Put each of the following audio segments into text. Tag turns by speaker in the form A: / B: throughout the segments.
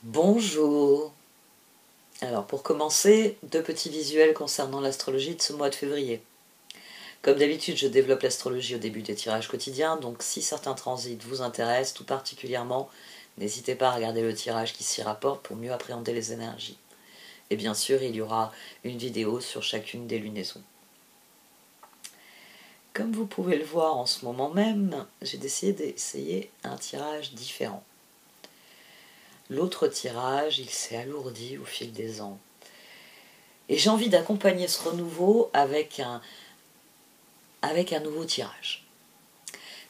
A: Bonjour. Alors pour commencer, deux petits visuels concernant l'astrologie de ce mois de février. Comme d'habitude, je développe l'astrologie au début des tirages quotidiens, donc si certains transits vous intéressent tout particulièrement, n'hésitez pas à regarder le tirage qui s'y rapporte pour mieux appréhender les énergies. Et bien sûr, il y aura une vidéo sur chacune des lunaisons. Comme vous pouvez le voir en ce moment même, j'ai décidé d'essayer un tirage différent. L'autre tirage, il s'est alourdi au fil des ans. Et j'ai envie d'accompagner ce renouveau avec un nouveau tirage.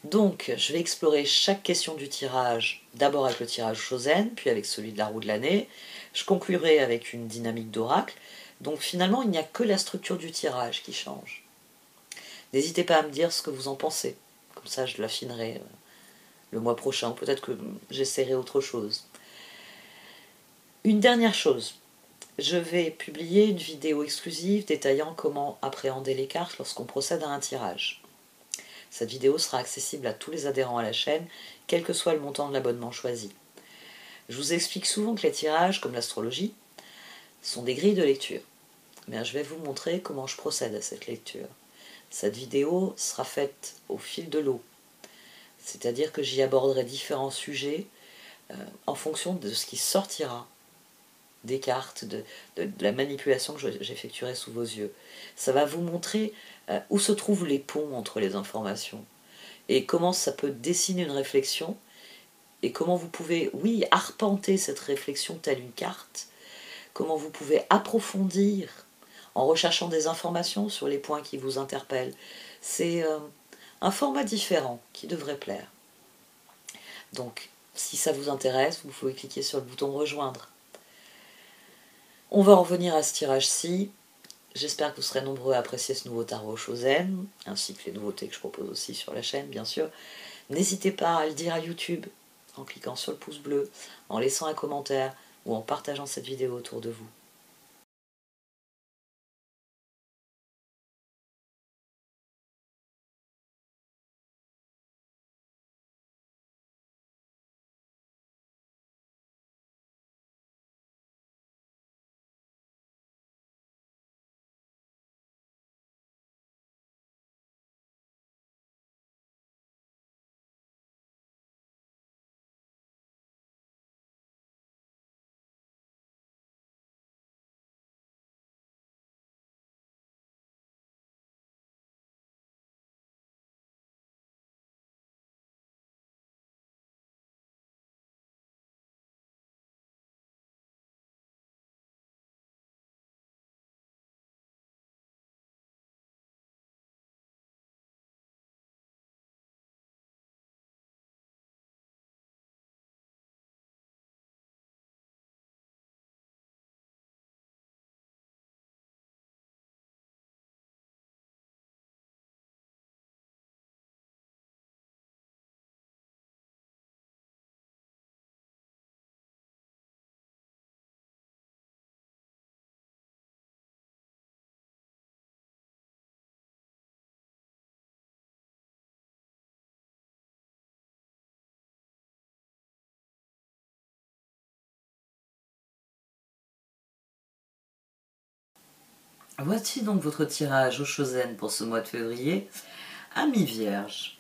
A: Donc, je vais explorer chaque question du tirage, d'abord avec le tirage Chosen, puis avec celui de la roue de l'année. Je conclurai avec une dynamique d'oracle. Donc finalement, il n'y a que la structure du tirage qui change. N'hésitez pas à me dire ce que vous en pensez. Comme ça, je l'affinerai le mois prochain. Peut-être que j'essaierai autre chose. Une dernière chose. Je vais publier une vidéo exclusive détaillant comment appréhender les cartes lorsqu'on procède à un tirage. Cette vidéo sera accessible à tous les adhérents à la chaîne, quel que soit le montant de l'abonnement choisi. Je vous explique souvent que les tirages, comme l'astrologie, sont des grilles de lecture. Mais je vais vous montrer comment je procède à cette lecture. Cette vidéo sera faite au fil de l'eau, c'est-à-dire que j'y aborderai différents sujets en fonction de ce qui sortira des cartes, de la manipulation que j'effectuerai sous vos yeux. Ça va vous montrer où se trouvent les ponts entre les informations et comment ça peut dessiner une réflexion et comment vous pouvez, oui, arpenter cette réflexion telle une carte, comment vous pouvez approfondir en recherchant des informations sur les points qui vous interpellent. C'est un format différent qui devrait plaire. Donc, si ça vous intéresse, vous pouvez cliquer sur le bouton rejoindre. On va en revenir à ce tirage-ci. J'espère que vous serez nombreux à apprécier ce nouveau tarot Chosen, ainsi que les nouveautés que je propose aussi sur la chaîne, bien sûr. N'hésitez pas à le dire à YouTube, en cliquant sur le pouce bleu, en laissant un commentaire ou en partageant cette vidéo autour de vous. Voici donc votre tirage au Chosen pour ce mois de février. Amis vierges.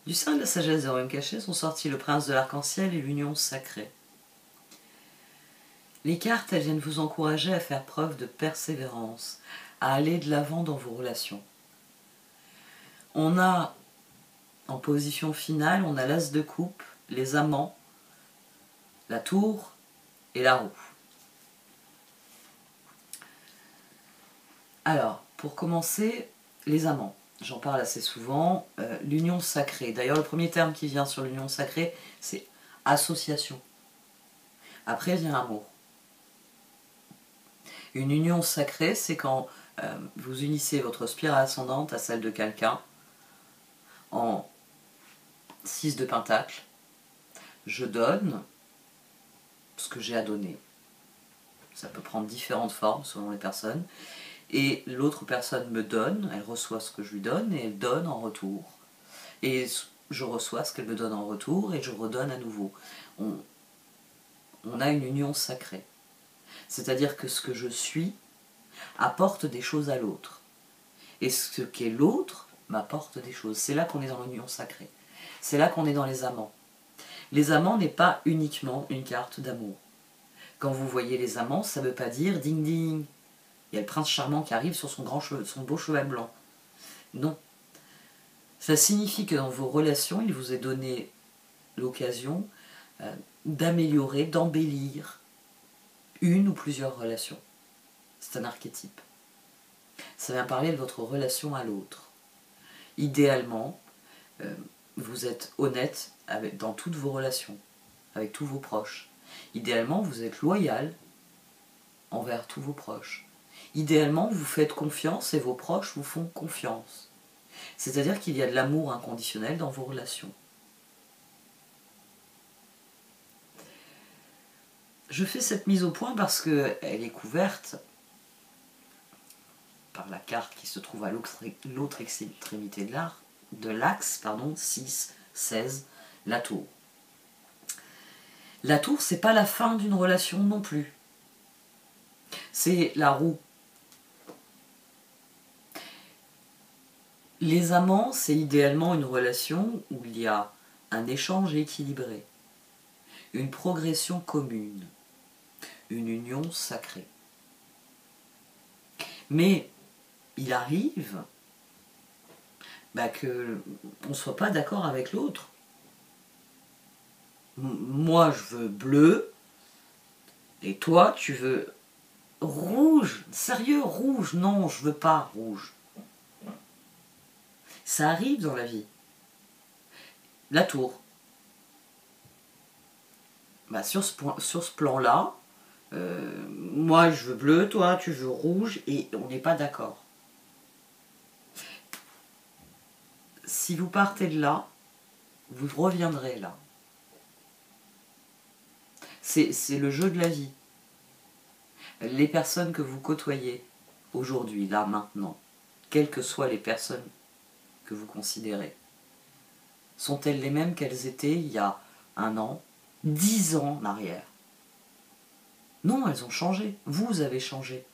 A: Du sein de la sagesse des royaumes cachés sont sortis le prince de l'arc-en-ciel et l'union sacrée. Les cartes, elles viennent vous encourager à faire preuve de persévérance, à aller de l'avant dans vos relations. On a, en position finale, on a l'as de coupe, les amants, la tour et la roue. Alors, pour commencer, les amants. J'en parle assez souvent. L'union sacrée. D'ailleurs, le premier terme qui vient sur l'union sacrée, c'est association. Après vient amour. Une union sacrée, c'est quand vous unissez votre spirale ascendante à celle de quelqu'un en 6 de pentacle. Je donne ce que j'ai à donner. Ça peut prendre différentes formes selon les personnes. Et l'autre personne me donne, elle reçoit ce que je lui donne et elle donne en retour. Et je reçois ce qu'elle me donne en retour et je redonne à nouveau. on a une union sacrée. C'est-à-dire que ce que je suis apporte des choses à l'autre. Et ce qu'est l'autre m'apporte des choses. C'est là qu'on est dans l'union sacrée. C'est là qu'on est dans les amants. Les amants n'est pas uniquement une carte d'amour. Quand vous voyez les amants, ça ne veut pas dire ding ding. Il y a le prince charmant qui arrive sur son beau cheval blanc. Non. Ça signifie que dans vos relations, il vous est donné l'occasion d'améliorer, d'embellir une ou plusieurs relations. C'est un archétype. Ça vient parler de votre relation à l'autre. Idéalement, vous êtes honnête dans toutes vos relations, avec tous vos proches. Idéalement, vous êtes loyal envers tous vos proches. Idéalement, vous faites confiance et vos proches vous font confiance. C'est-à-dire qu'il y a de l'amour inconditionnel dans vos relations. Je fais cette mise au point parce qu'elle est couverte par la carte qui se trouve à l'autre extrémité de l'axe, 6, 16, la tour. La tour, c'est pas la fin d'une relation non plus. C'est la roue. Les amants, c'est idéalement une relation où il y a un échange équilibré, une progression commune, une union sacrée. Mais il arrive qu'on ne soit pas d'accord avec l'autre. Moi, je veux bleu, et toi, tu veux rouge. Sérieux, rouge? Non, je veux pas rouge. Ça arrive dans la vie. La tour. Sur ce plan-là, moi je veux bleu, toi tu veux rouge, et on n'est pas d'accord. Si vous partez de là, vous reviendrez là. C'est le jeu de la vie. Les personnes que vous côtoyez aujourd'hui, là, maintenant, quelles que soient les personnes que vous considérez, sont-elles les mêmes qu'elles étaient il y a 1 an, 10 ans en arrière? Non, elles ont changé. Vous avez changé.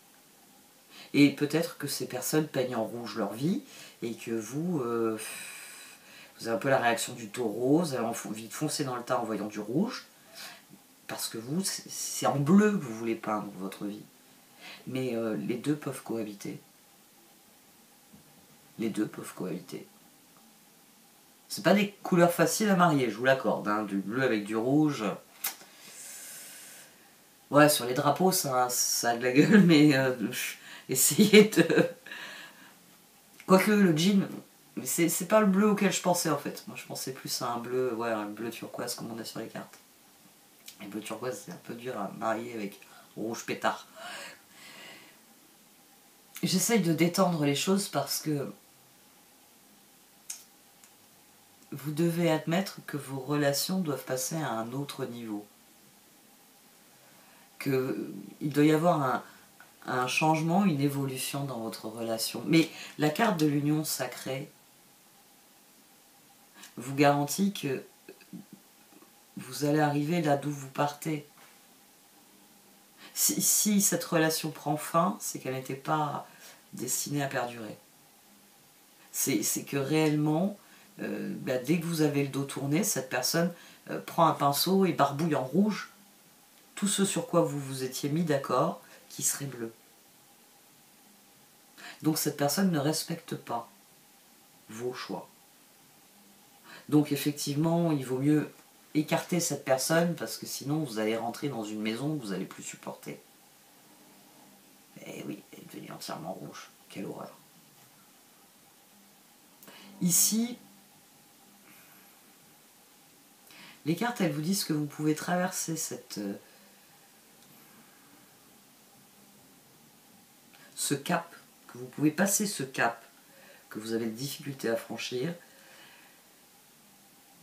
A: Et peut-être que ces personnes peignent en rouge leur vie et que vous avez un peu la réaction du taureau, vous avez envie de foncer dans le tas en voyant du rouge, parce que vous, c'est en bleu que vous voulez peindre votre vie. Mais les deux peuvent cohabiter. Les deux peuvent cohabiter. C'est pas des couleurs faciles à marier, je vous l'accorde, hein, du bleu avec du rouge. Ouais, sur les drapeaux, ça a de la gueule, mais essayez de... Quoique le jean, c'est pas le bleu auquel je pensais en fait. Moi je pensais plus à un bleu, ouais, un bleu turquoise comme on a sur les cartes. Le bleu turquoise, c'est un peu dur à marier avec rouge pétard. J'essaye de détendre les choses parce que vous devez admettre que vos relations doivent passer à un autre niveau. Il doit y avoir un changement, une évolution dans votre relation. Mais la carte de l'union sacrée vous garantit que vous allez arriver là d'où vous partez. Si cette relation prend fin, c'est qu'elle n'était pas destinée à perdurer. C'est que réellement, dès que vous avez le dos tourné, cette personne prend un pinceau et barbouille en rouge tout ce sur quoi vous vous étiez mis d'accord, qui serait bleu. Donc cette personne ne respecte pas vos choix. Donc effectivement, il vaut mieux écarter cette personne parce que sinon vous allez rentrer dans une maison que vous n'allez plus supporter. Et oui, elle est devenue entièrement rouge. Quelle horreur. Ici, les cartes, elles vous disent que vous pouvez traverser ce cap, que vous pouvez passer ce cap que vous avez de difficulté à franchir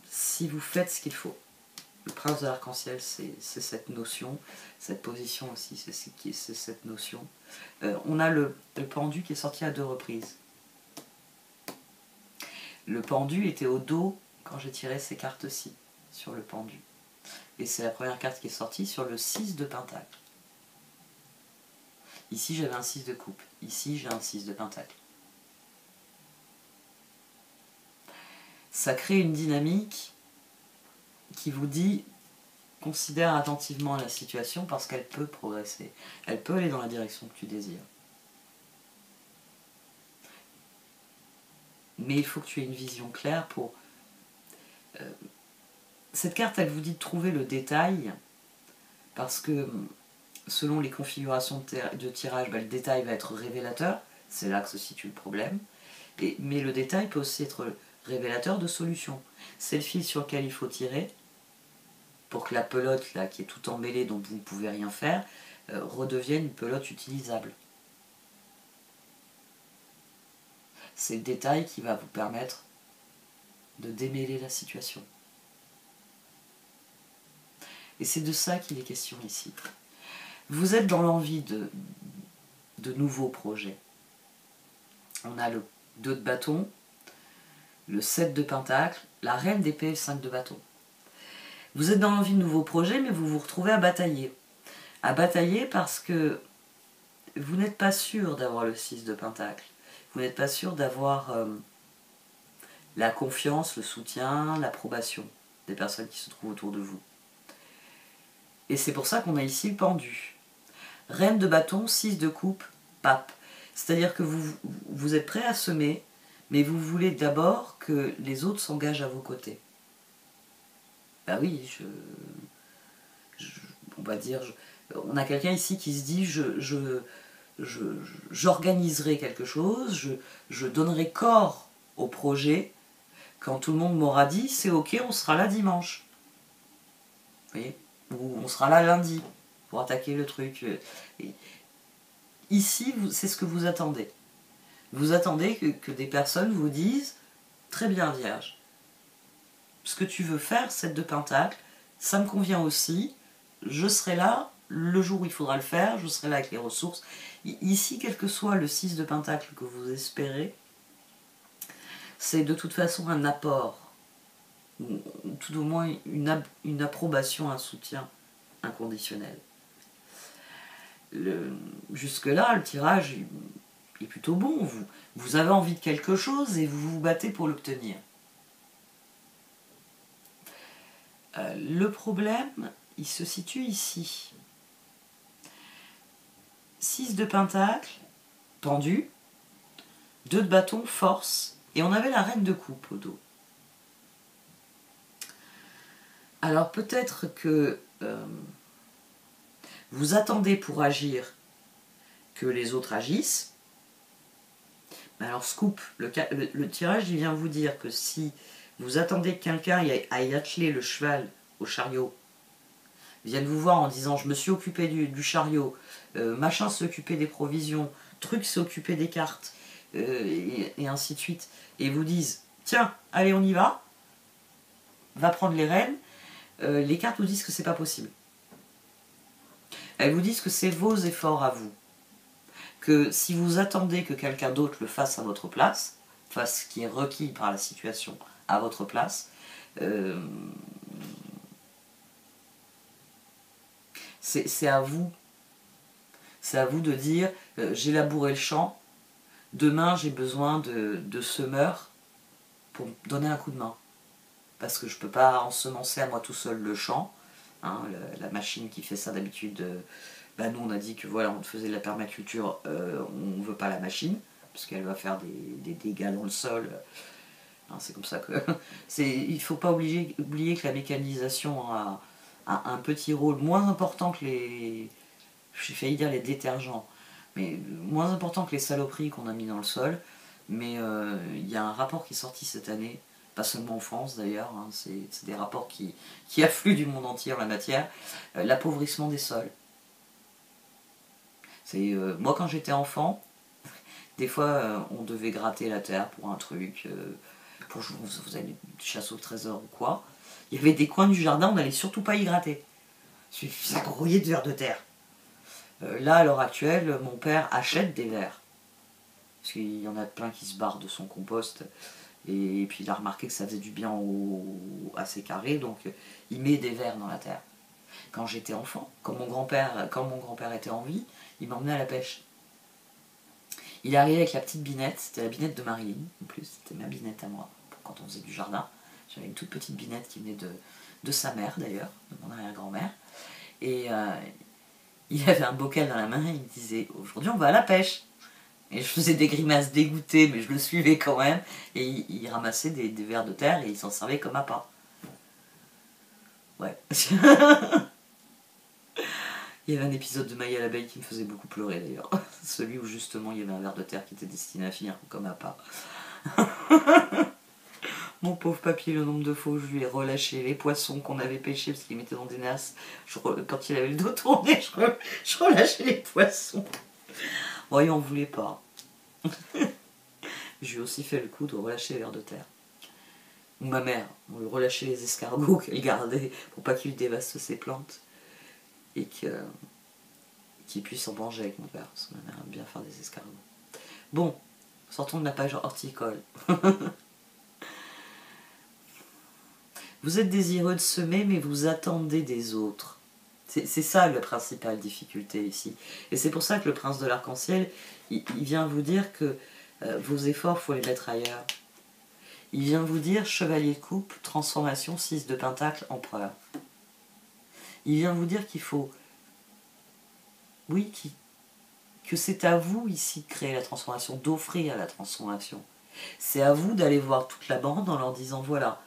A: si vous faites ce qu'il faut. Le prince de l'arc-en-ciel, c'est cette notion, cette position aussi, c'est cette notion. On a le pendu qui est sorti à 2 reprises. Le pendu était au dos quand j'ai tiré ces cartes-ci, sur le pendu. Et c'est la première carte qui est sortie sur le 6 de pentacle. Ici, j'avais un 6 de coupe. Ici, j'ai un 6 de pentacle. Ça crée une dynamique qui vous dit, considère attentivement la situation parce qu'elle peut progresser. Elle peut aller dans la direction que tu désires. Mais il faut que tu aies une vision claire pour... cette carte, elle vous dit de trouver le détail parce que selon les configurations de tirage, le détail va être révélateur. C'est là que se situe le problème. Mais le détail peut aussi être révélateur de solutions. C'est le fil sur lequel il faut tirer pour que la pelote là, qui est tout emmêlée, dont vous ne pouvez rien faire, redevienne une pelote utilisable. C'est le détail qui va vous permettre de démêler la situation. Et c'est de ça qu'il est question ici. Vous êtes dans l'envie de nouveaux projets. On a le 2 de bâton, le 7 de pentacle, la reine d'épée et le 5 de bâton. Vous êtes dans l'envie de nouveaux projets, mais vous vous retrouvez à batailler. À batailler parce que vous n'êtes pas sûr d'avoir le 6 de pentacle. Vous n'êtes pas sûr d'avoir la confiance, le soutien, l'approbation des personnes qui se trouvent autour de vous. Et c'est pour ça qu'on a ici le pendu. Reine de bâton, 6 de coupe, pape. C'est-à-dire que vous êtes prêt à semer, mais vous voulez d'abord que les autres s'engagent à vos côtés. Ben oui, on va dire, on a quelqu'un ici qui se dit j'organiserai quelque chose, je donnerai corps au projet quand tout le monde m'aura dit c'est ok, on sera là dimanche. Vous voyez, ou on sera là lundi pour attaquer le truc. Et ici, c'est ce que vous attendez. Vous attendez que des personnes vous disent très bien Vierge, ce que tu veux faire, 7 de pentacle, ça me convient aussi, je serai là le jour où il faudra le faire, je serai là avec les ressources. Ici, quel que soit le 6 de pentacle que vous espérez, c'est de toute façon un apport, ou tout au moins une approbation, un soutien inconditionnel. Jusque-là, le tirage est plutôt bon. Vous avez envie de quelque chose et vous vous battez pour l'obtenir. Le problème, il se situe ici. 6 de pentacle, pendu, 2 de bâton, force, et on avait la reine de coupe au dos. Alors peut-être que vous attendez pour agir que les autres agissent. Mais alors scoop, le tirage il vient vous dire que si vous attendez que quelqu'un aille atteler le cheval au chariot, vienne vous voir en disant je me suis occupé du chariot, machin s'est occupé des provisions, truc s'est occupé des cartes, et ainsi de suite, et vous disent tiens, allez on y va prendre les rênes, les cartes vous disent que c'est pas possible. Elles vous disent que c'est vos efforts à vous. Que si vous attendez que quelqu'un d'autre le fasse à votre place, fasse ce qui est requis par la situation à votre place, c'est à vous. C'est à vous de dire j'ai labouré le champ, demain j'ai besoin de semeurs pour me donner un coup de main. Parce que je ne peux pas ensemencer à moi tout seul le champ. Hein, la machine qui fait ça d'habitude, nous on a dit que voilà, on faisait de la permaculture, on ne veut pas la machine, parce qu'elle va faire des dégâts dans le sol. Hein, c'est comme ça que... il ne faut pas oublier que la mécanisation a un petit rôle moins important que les... J'ai failli dire les détergents, mais moins important que les saloperies qu'on a mis dans le sol. Mais il y a un rapport qui est sorti cette année, pas seulement en France d'ailleurs, hein, c'est des rapports qui affluent du monde entier en la matière, l'appauvrissement des sols. Moi quand j'étais enfant, des fois on devait gratter la terre pour un truc, pour vous avez du chasse au trésor ou quoi. Il y avait des coins du jardin, on n'allait surtout pas y gratter. Ça grouillait de vers de terre. Là, à l'heure actuelle, mon père achète des vers. Parce qu'il y en a plein qui se barrent de son compost. Et puis il a remarqué que ça faisait du bien à ses carrés, donc il met des vers dans la terre. Quand j'étais enfant, quand mon grand-père était en vie, il m'emmenait à la pêche. Il est arrivé avec la petite binette, c'était la binette de Marilyn, en plus, c'était ma binette à moi, quand on faisait du jardin. J'avais une toute petite binette qui venait de sa mère d'ailleurs, de mon arrière-grand-mère. Et il avait un bocal dans la main et il me disait « Aujourd'hui on va à la pêche !» Et je faisais des grimaces dégoûtées, mais je le suivais quand même. Et il ramassait des vers de terre et il s'en servait comme appât. Ouais. Il y avait un épisode de Maya l'abeille qui me faisait beaucoup pleurer d'ailleurs. Celui où justement il y avait un ver de terre qui était destiné à finir comme appât. Mon pauvre papy, le nombre de fois où je lui ai relâché les poissons qu'on avait pêchés parce qu'il mettait dans des nasses. Quand il avait le dos tourné, je relâchais les poissons. Bon, il en voulait pas. Je lui ai aussi fait le coup de relâcher les vers de terre. Ou ma mère, on lui relâchait les escargots qu'elle gardait pour pas qu'il dévaste ses plantes. Et qu'il puisse en manger avec mon père, parce que ma mère aime bien faire des escargots. Bon, sortons de la page horticole. Vous êtes désireux de semer, mais vous attendez des autres. C'est ça la principale difficulté ici. Et c'est pour ça que le prince de l'arc-en-ciel, il vient vous dire que vos efforts, il faut les mettre ailleurs. Il vient vous dire, chevalier de coupe, transformation, 6 de pentacle, empereur. Il vient vous dire qu'il faut... Oui, que c'est à vous ici de créer la transformation, d'offrir la transformation. C'est à vous d'aller voir toute la bande en leur disant, voilà...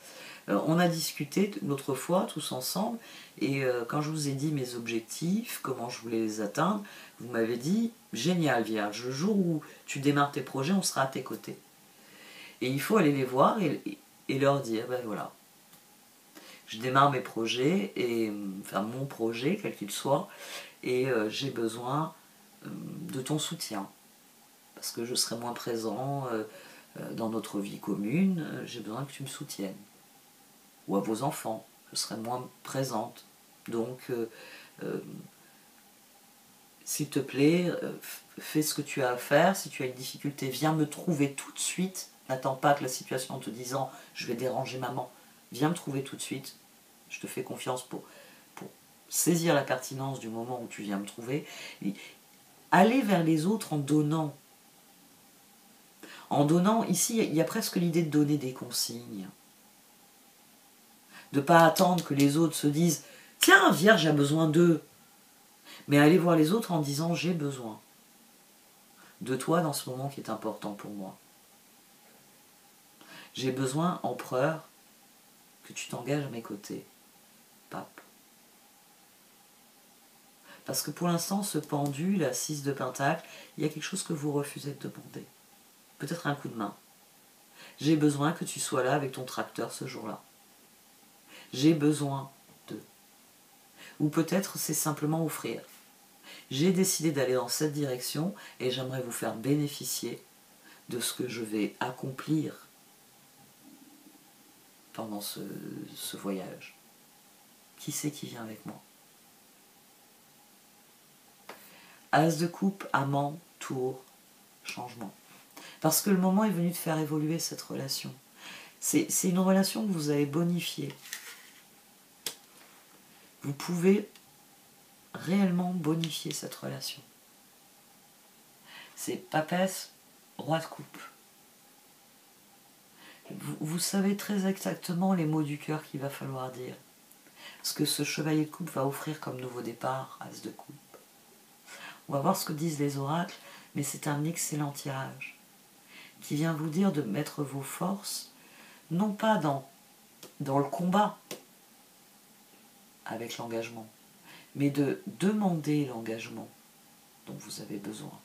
A: on a discuté l'autre fois tous ensemble et quand je vous ai dit mes objectifs, comment je voulais les atteindre, vous m'avez dit génial Vierge, le jour où tu démarres tes projets, on sera à tes côtés. Et il faut aller les voir et leur dire ben voilà, je démarre mes projets, enfin mon projet quel qu'il soit, et j'ai besoin de ton soutien parce que je serai moins présent dans notre vie commune, j'ai besoin que tu me soutiennes. Ou à vos enfants, je serai moins présente. Donc, s'il te plaît, fais ce que tu as à faire. Si tu as une difficulté, viens me trouver tout de suite. N'attends pas que la situation en te disant « je vais déranger maman ». Viens me trouver tout de suite. Je te fais confiance pour saisir la pertinence du moment où tu viens me trouver. Et aller vers les autres en donnant. En donnant, ici, il y a presque l'idée de donner des consignes. De ne pas attendre que les autres se disent « Tiens, Vierge a besoin d'eux ». Mais aller voir les autres en disant « J'ai besoin de toi dans ce moment qui est important pour moi. J'ai besoin, empereur, que tu t'engages à mes côtés, pape. » Parce que pour l'instant, ce pendu, la 6 de pentacle, il y a quelque chose que vous refusez de demander. Peut-être un coup de main. J'ai besoin que tu sois là avec ton tracteur ce jour-là. J'ai besoin de. Ou peut-être c'est simplement offrir. J'ai décidé d'aller dans cette direction et j'aimerais vous faire bénéficier de ce que je vais accomplir pendant ce voyage. Qui c'est qui vient avec moi? As de coupe, amant, tour, changement. Parce que le moment est venu de faire évoluer cette relation. C'est une relation que vous avez bonifiée. Vous pouvez réellement bonifier cette relation. C'est papesse, roi de coupe. Vous savez très exactement les mots du cœur qu'il va falloir dire. Ce que ce chevalier de coupe va offrir comme nouveau départ, as de coupe. On va voir ce que disent les oracles, mais c'est un excellent tirage qui vient vous dire de mettre vos forces, non pas dans le combat avec l'engagement, mais de demander l'engagement dont vous avez besoin.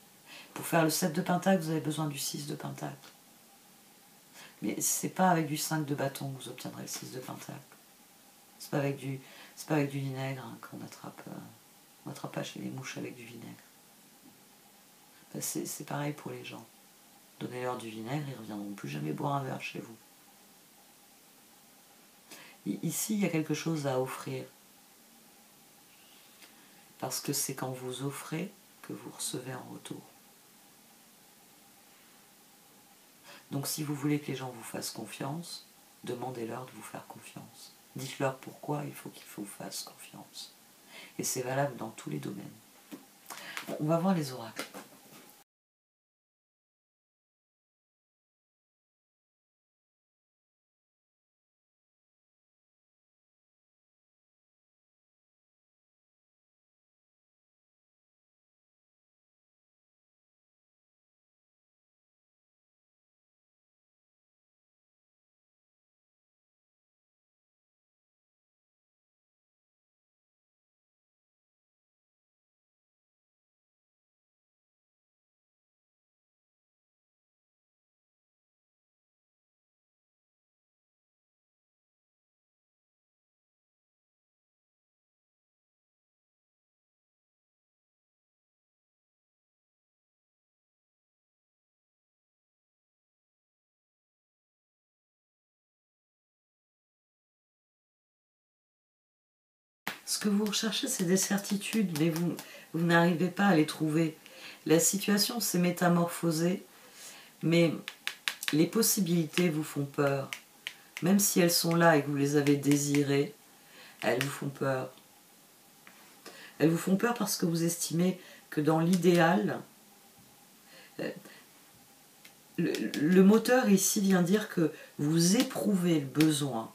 A: Pour faire le 7 de pentacle, vous avez besoin du 6 de pentacle. Mais c'est pas avec du 5 de bâton que vous obtiendrez le 6 de pentacle. C'est pas avec du vinaigre qu'on attrape. On n'attrape pas chez les mouches avec du vinaigre. C'est pareil pour les gens. Donnez-leur du vinaigre, ils ne reviendront plus jamais boire un verre chez vous. Ici, il y a quelque chose à offrir. Parce que c'est quand vous offrez que vous recevez en retour. Donc si vous voulez que les gens vous fassent confiance, demandez-leur de vous faire confiance. Dites-leur pourquoi il faut qu'ils vous fassent confiance. Et c'est valable dans tous les domaines. Bon, on va voir les oracles. Ce que vous recherchez, c'est des certitudes, mais vous n'arrivez pas à les trouver. La situation s'est métamorphosée, mais les possibilités vous font peur. Même si elles sont là et que vous les avez désirées, elles vous font peur. Elles vous font peur parce que vous estimez que dans l'idéal, le moteur ici vient dire que vous éprouvez le besoin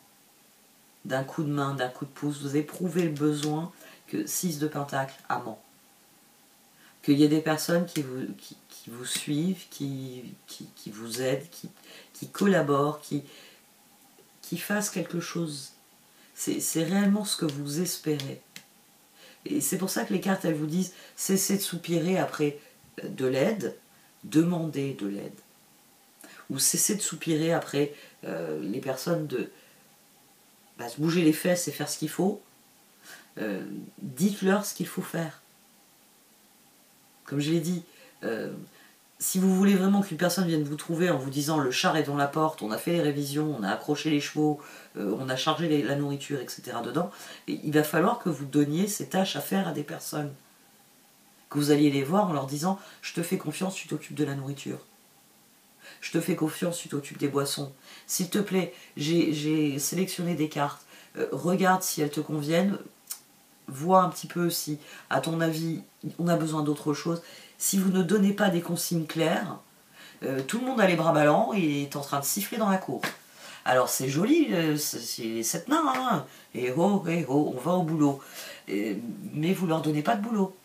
A: d'un coup de main, d'un coup de pouce, vous éprouvez le besoin que 6 de pentacle, amant. Qu'il y ait des personnes qui vous suivent, qui vous aident, qui collaborent, qui fassent quelque chose. C'est réellement ce que vous espérez. Et c'est pour ça que les cartes, elles vous disent, cessez de soupirer après de l'aide, demandez de l'aide. Ou cessez de soupirer après les personnes de se bouger les fesses et faire ce qu'il faut. Dites-leur ce qu'il faut faire. Comme je l'ai dit, si vous voulez vraiment qu'une personne vienne vous trouver en vous disant le char est dans la porte, on a fait les révisions, on a accroché les chevaux, on a chargé la nourriture, etc. dedans, il va falloir que vous donniez ces tâches à faire à des personnes. Que vous alliez les voir en leur disant je te fais confiance, tu t'occupes de la nourriture. Je te fais confiance, tu t'occupes des boissons. S'il te plaît, j'ai sélectionné des cartes. Regarde si elles te conviennent. Vois un petit peu si, à ton avis, on a besoin d'autre chose. Si vous ne donnez pas des consignes claires, tout le monde a les bras ballants et est en train de siffler dans la cour. Alors c'est joli, c'est les 7 nains, hein. Et oh, on va au boulot. Mais vous leur donnez pas de boulot.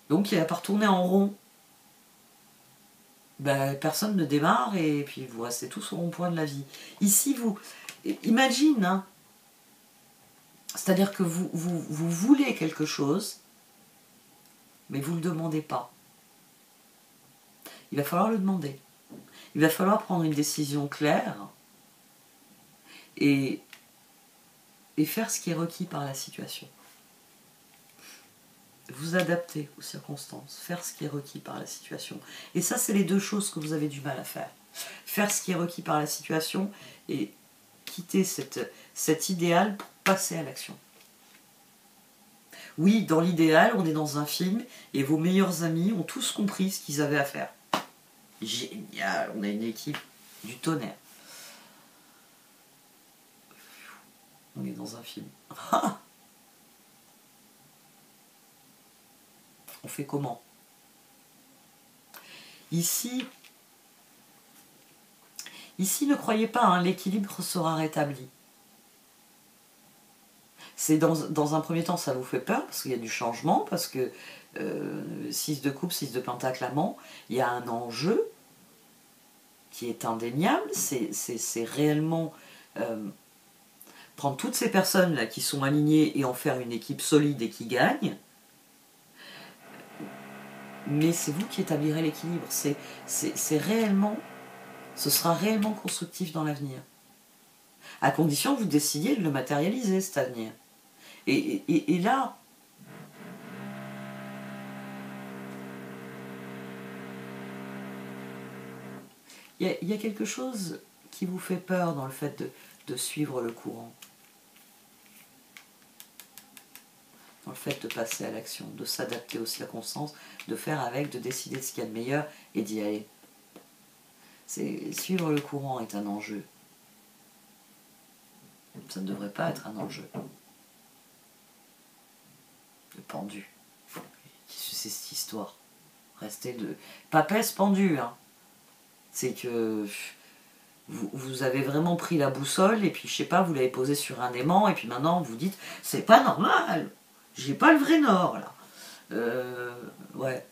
A: Donc il va pas retourner en rond. Ben, personne ne démarre et puis vous restez tous au rond-point de la vie. Ici, vous... Imagine, hein, c'est-à-dire que vous voulez quelque chose, mais vous ne le demandez pas. Il va falloir le demander. Il va falloir prendre une décision claire et faire ce qui est requis par la situation. Vous adapter aux circonstances, faire ce qui est requis par la situation. Et ça, c'est les deux choses que vous avez du mal à faire. Faire ce qui est requis par la situation et quitter cet idéal pour passer à l'action. Oui, dans l'idéal, on est dans un film et vos meilleurs amis ont tous compris ce qu'ils avaient à faire. Génial, on a une équipe du tonnerre. On est dans un film. On fait comment? Ici, ne croyez pas, hein, l'équilibre sera rétabli. C'est dans un premier temps, ça vous fait peur, parce qu'il y a du changement, parce que 6 de coupe, 6 de pentacle, amant, il y a un enjeu qui est indéniable, c'est réellement prendre toutes ces personnes là qui sont alignées et en faire une équipe solide et qui gagne. Mais c'est vous qui établirez l'équilibre. C'est réellement, ce sera réellement constructif dans l'avenir. À condition que vous décidiez de le matérialiser, cet avenir. Et là, il y a quelque chose qui vous fait peur dans le fait de suivre le courant. Dans le fait de passer à l'action, de s'adapter aux circonstances, de faire avec, de décider de ce qu'il y a de meilleur et d'y aller. Suivre le courant est un enjeu. Ça ne devrait pas être un enjeu. Le pendu. C'est cette histoire. Rester de... Papesse pendu, hein. C'est que... Vous avez vraiment pris la boussole et puis je sais pas, vous l'avez posée sur un aimant et puis maintenant vous dites c'est pas normal, j'ai pas le vrai nord là. Ouais,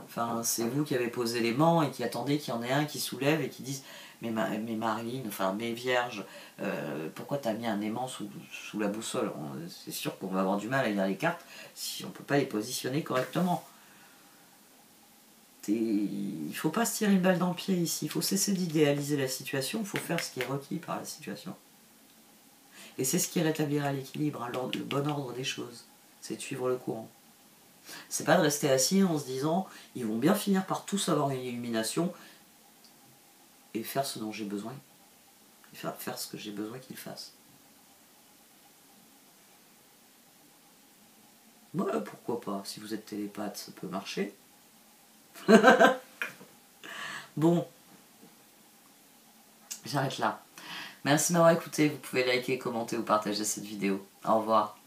A: enfin c'est vous qui avez posé l'aimant et qui attendez qu'il y en ait un qui soulève et qui dise mais Marilyn, enfin mes vierges, pourquoi t'as mis un aimant sous la boussole? C'est sûr qu'on va avoir du mal à lire les cartes si on peut pas les positionner correctement. Il ne faut pas se tirer une balle dans le pied ici, il faut cesser d'idéaliser la situation, il faut faire ce qui est requis par la situation. Et c'est ce qui rétablira l'équilibre, hein, le bon ordre des choses, c'est de suivre le courant. C'est pas de rester assis en se disant, ils vont bien finir par tous avoir une illumination, et faire ce dont j'ai besoin, et faire ce que j'ai besoin qu'ils fassent. Ouais, pourquoi pas, si vous êtes télépathe, ça peut marcher. Bon, j'arrête là. Merci de m'avoir écouté, vous pouvez liker, commenter ou partager cette vidéo. Au revoir.